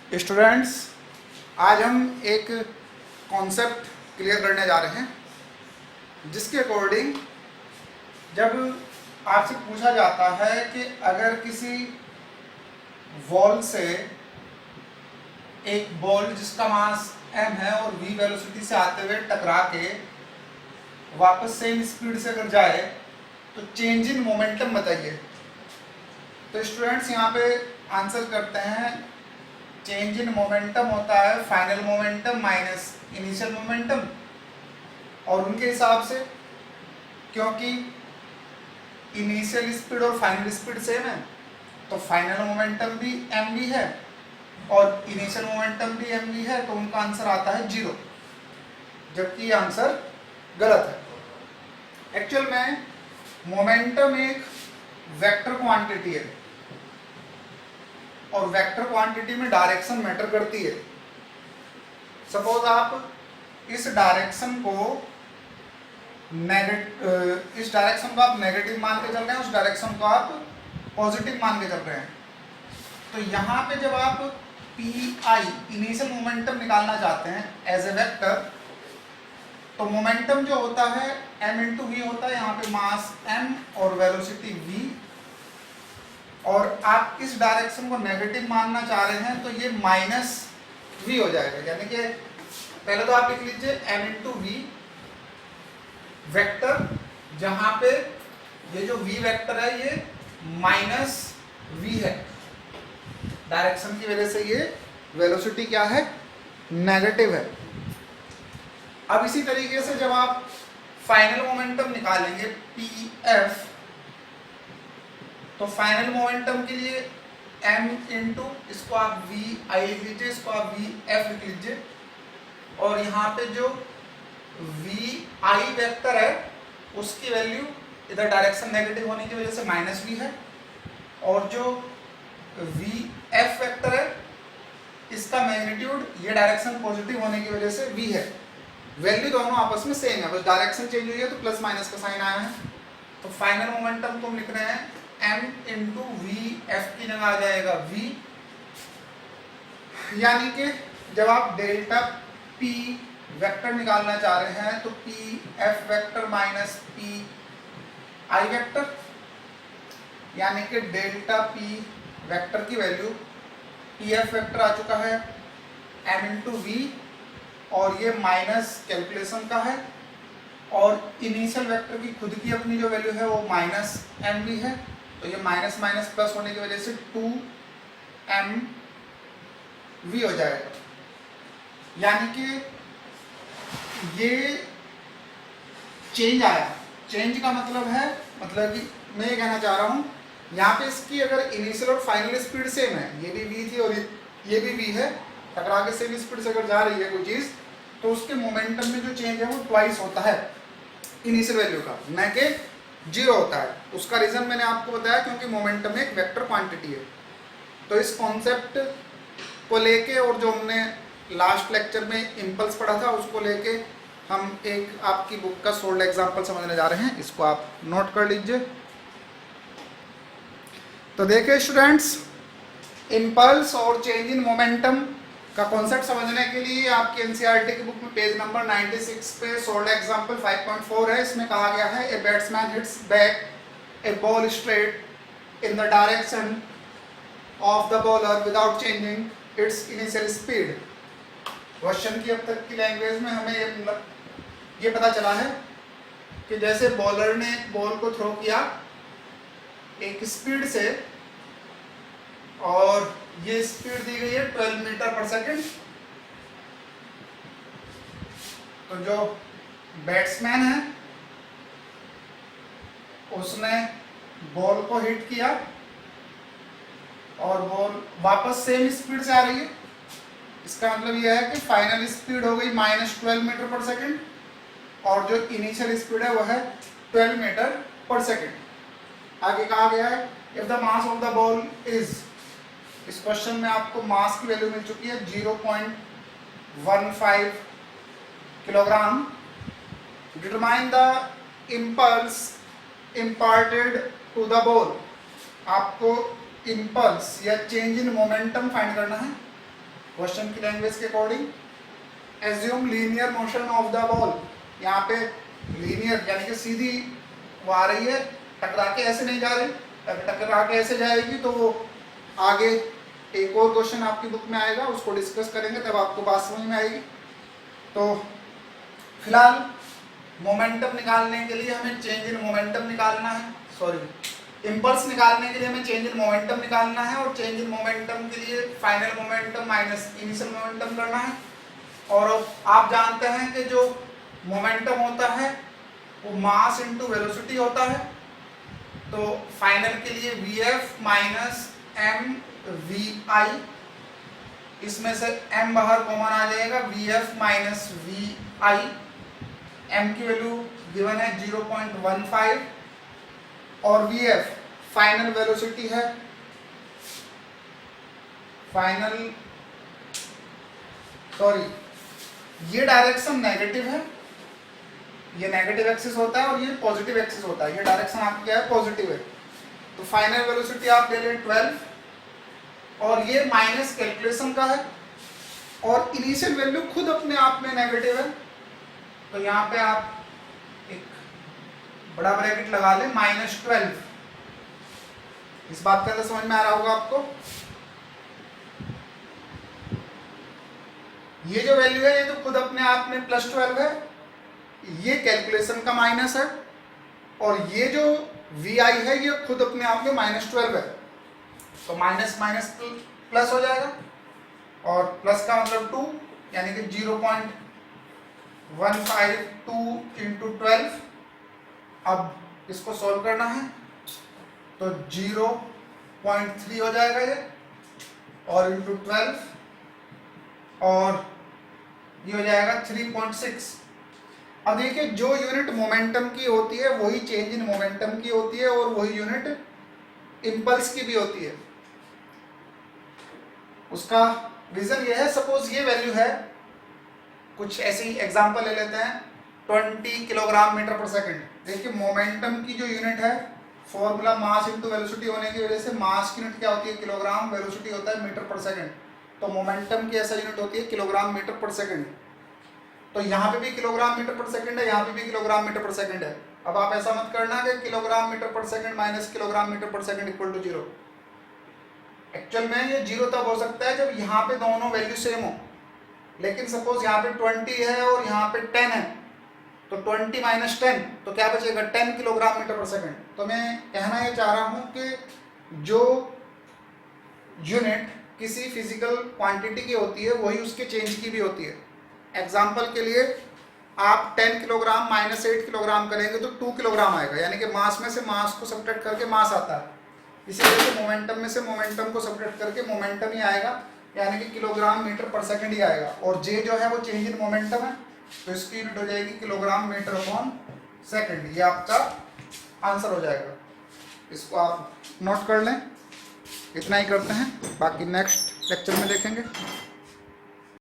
Students, आज हम एक कॉन्सेप्ट क्लियर करने जा रहे हैं जिसके अकॉर्डिंग जब आपसे पूछा जाता है कि अगर किसी वॉल से एक बॉल जिसका मास m है और v वेलोसिटी से आते हुए टकरा के वापस सेम स्पीड से अगर जाए तो चेंज इन मोमेंटम बताइए। तो स्टूडेंट्स यहाँ पे आंसर करते हैं, चेंज इन मोमेंटम होता है final momentum minus initial momentum, और उनके हिसाब से क्योंकि इनिशियल स्पीड और फाइनल स्पीड सेम है तो फाइनल मोमेंटम भी mv है और इनिशियल मोमेंटम भी mv है, तो उनका आंसर आता है 0, जबकि ये आंसर गलत है। एक्चुअल में मोमेंटम एक वेक्टर क्वांटिटी है और वेक्टर क्वांटिटी में डायरेक्शन मैटर करती है। सपोज आप इस डायरेक्शन को आप नेगेटिव मान के चल रहे हैं, उस डायरेक्शन को आप पॉजिटिव मान के चल रहे हैं, तो यहाँ पे जब आप PI इनिशियल मोमेंटम निकालना चाहते हैं एज ए वेक्टर, तो मोमेंटम जो होता है m इंटू वी होता है, यहाँ पे मास m और वेलोसिटी v, और आप इस डायरेक्शन को नेगेटिव मानना चाह रहे हैं तो ये माइनस v हो जाएगा। यानी कि पहले तो आप लिख लीजिए m इंटू वी वेक्टर, जहां पे ये जो v वेक्टर है ये माइनस v है, डायरेक्शन की वजह से ये वेलोसिटी क्या है, नेगेटिव है। अब इसी तरीके से जब आप फाइनल मोमेंटम निकालेंगे PF, तो फाइनल मोमेंटम के लिए m इंटू इसको आप VI लिख लीजिए, इसको आप VF लिख लीजिए, और यहाँ पे जो VI वेक्टर है उसकी वैल्यू इधर डायरेक्शन नेगेटिव होने की वजह से माइनस v है, और जो VF वेक्टर है इसका मैग्नीट्यूड ये डायरेक्शन पॉजिटिव होने की वजह से v है। वैल्यू दोनों आपस में सेम है, बस डायरेक्शन चेंज हुई है तो प्लस माइनस का साइन आया है। तो फाइनल मोमेंटम को हम लिख रहे हैं m इंटू वी, एफ की जगह आ जाएगा v, यानी कि जब आप डेल्टा p वेक्टर निकालना चाह रहे हैं तो pf vector minus pi vector, यानी कि डेल्टा p वेक्टर की वैल्यू pf वेक्टर आ चुका है m इंटू वी, और ये माइनस कैलकुलेशन का है, और इनिशियल वेक्टर की खुद की अपनी जो वैल्यू है वो माइनस mv है, तो ये माइनस माइनस प्लस होने की वजह से 2mv हो जाएगा। यानी कि ये चेंज आया, चेंज का मतलब है, मतलब कि मैं ये कहना चाह रहा हूँ यहाँ पे इसकी अगर इनिशियल और फाइनल स्पीड सेम है, ये भी v थी और ये भी v है, टकरा के सेम स्पीड से अगर जा रही है कोई चीज, तो उसके मोमेंटम में जो चेंज है वो ट्वाइस होता है इनिशियल वैल्यू का, न कि 0 होता है। उसका रीजन मैंने आपको बताया, क्योंकि मोमेंटम एक वेक्टर क्वांटिटी है। तो इस कॉन्सेप्ट को लेके और जो हमने लास्ट लेक्चर में इम्पल्स पढ़ा था उसको लेके हम एक आपकी बुक का सोल्ड एग्जाम्पल समझने जा रहे हैं, इसको आप नोट कर लीजिए। तो देखिए स्टूडेंट्स, इम्पल्स और चेंज इन मोमेंटम का कॉन्सेप्ट समझने के लिए आपकी एनसीईआरटी की बुक में पेज नंबर 96 पे सोल्ड एग्जांपल 5.4 है। इसमें कहा गया है a batsman hits back A ball straight in the direction of the bowler without changing it's initial speed. Question की अब तक की लैंग्वेज में हमें ये पता चला है कि जैसे बॉलर ने बॉल को थ्रो किया एक स्पीड से, और ये स्पीड दी गई है 12 मीटर पर सेकंड, तो जो बैट्समैन है उसने बॉल को हिट किया और बॉल वापस सेम स्पीड से आ रही है। इसका मतलब यह है कि फाइनल स्पीड हो गई -12 मीटर पर सेकंड, और जो इनिशियल स्पीड है वह है 12 मीटर पर सेकंड। आगे कहा गया है if the mass of the ball is, इस क्वेश्चन में आपको मास की वैल्यू मिल चुकी है 0.15 kilogram, determine the impulse imparted to the ball. आपको इम्पल्स या चेंज इन मोमेंटम फाइंड करना है। क्वेश्चन की लैंग्वेज के according, assume linear motion of the ball. यहाँ पे लीनियर यानी कि सीधी वो आ रही है, टकरा के ऐसे नहीं जा रही। अगर टकरा के ऐसे जाएगी तो वो आगे एक और क्वेश्चन आपकी बुक में आएगा, उसको डिस्कस करेंगे, तब आपको बात समझ में आएगी। तो फिलहाल मोमेंटम निकालने के लिए हमें चेंज इन मोमेंटम निकालना है, सॉरी इम्पल्स निकालने के लिए हमें चेंज इन मोमेंटम निकालना है, और चेंज इन मोमेंटम के लिए final momentum minus initial momentum करना है। और आप जानते हैं कि जो मोमेंटम होता है वो मास इनटू वेलोसिटी होता है। तो फाइनल के लिए Vf minus M V I, इसमें से m बाहर कॉमन आ जाएगा, Vf minus V I. m की वैल्यू गिवन है 0.15 और Vf फाइनल वेलोसिटी है, ये डायरेक्शन नेगेटिव है, ये नेगेटिव एक्सिस होता है और ये पॉजिटिव एक्सिस होता है, ये डायरेक्शन आपकी क्या है, पॉजिटिव है। तो फाइनल वेलोसिटी आप ले लें 12, और ये माइनस कैलकुलेशन का है, और इनिशियल वैल्यू खुद अपने आप में नेगेटिव है। तो यहाँ पे आप एक बड़ा ब्रैकेट लगा लें, -12। इस बात का समझ में आ रहा होगा आपको। ये जो वैल्यू है ये तो खुद अपने आप में +12 है, ये कैलकुलेशन का माइनस है, और ये जो Vi है ये खुद अपने आप में -12 है। तो माइनस माइनस प्लस हो जाएगा, और प्लस का मतलब 2, यानी कि 0.152 इंटू 12। अब इसको सॉल्व करना है तो 0.3 हो जाएगा ये, और इंटू 12, और ये हो जाएगा 3.6। अब देखिए जो यूनिट मोमेंटम की होती है वही चेंज इन मोमेंटम की होती है, और वही यूनिट इम्पल्स की भी होती है। उसका रीजन ये है, सपोज ये वैल्यू है, कुछ ऐसी एग्जांपल ले लेते हैं, 20 किलोग्राम मीटर पर सेकंड। देखिए मोमेंटम की जो यूनिट है, फॉर्मूला मास इनटू वेलोसिटी होने की वजह से मास की यूनिट क्या होती है, किलोग्राम, वेलोसिटी होता है मीटर पर सेकंड। तो मोमेंटम की ऐसा यूनिट होती है किलोग्राम मीटर पर सेकंड। तो यहाँ पे भी किलोग्राम मीटर पर सेकंड है, यहाँ पे भी किलोग्राम मीटर पर सेकंड है। अब आप ऐसा मत करना कि किलोग्राम मीटर पर सेकंड माइनस किलोग्राम मीटर पर सेकंड इक्वल टू 0। एक्चुअल में ये 0 तब हो सकता है जब यहाँ पे दोनों वैल्यू सेम हो, लेकिन सपोज यहाँ पे 20 है और यहाँ पे 10 है, तो 20 माइनस 10 तो क्या बचेगा, 10 किलोग्राम मीटर पर सेकंड। तो मैं कहना ये चाह रहा हूँ कि जो यूनिट किसी फिजिकल क्वांटिटी की होती है वही उसके चेंज की भी होती है। एग्जाम्पल के लिए आप 10 किलोग्राम माइनस 8 किलोग्राम करेंगे तो 2 किलोग्राम आएगा, यानी कि मास में से मास को सब्ट्रैक्ट करके मास आता है। इसी वजह से मोमेंटम में से मोमेंटम को सब्ट्रैक्ट करके मोमेंटम ही आएगा, यानी कि किलोग्राम मीटर पर सेकंड ही आएगा। और जे जो है वो चेंज इन मोमेंटम है, तो इसकी यूनिट हो जाएगी किलोग्राम मीटर अपॉन सेकंड। ये आपका आंसर हो जाएगा। इसको आप नोट कर लें। इतना ही करते हैं, बाकी नेक्स्ट लेक्चर में देखेंगे।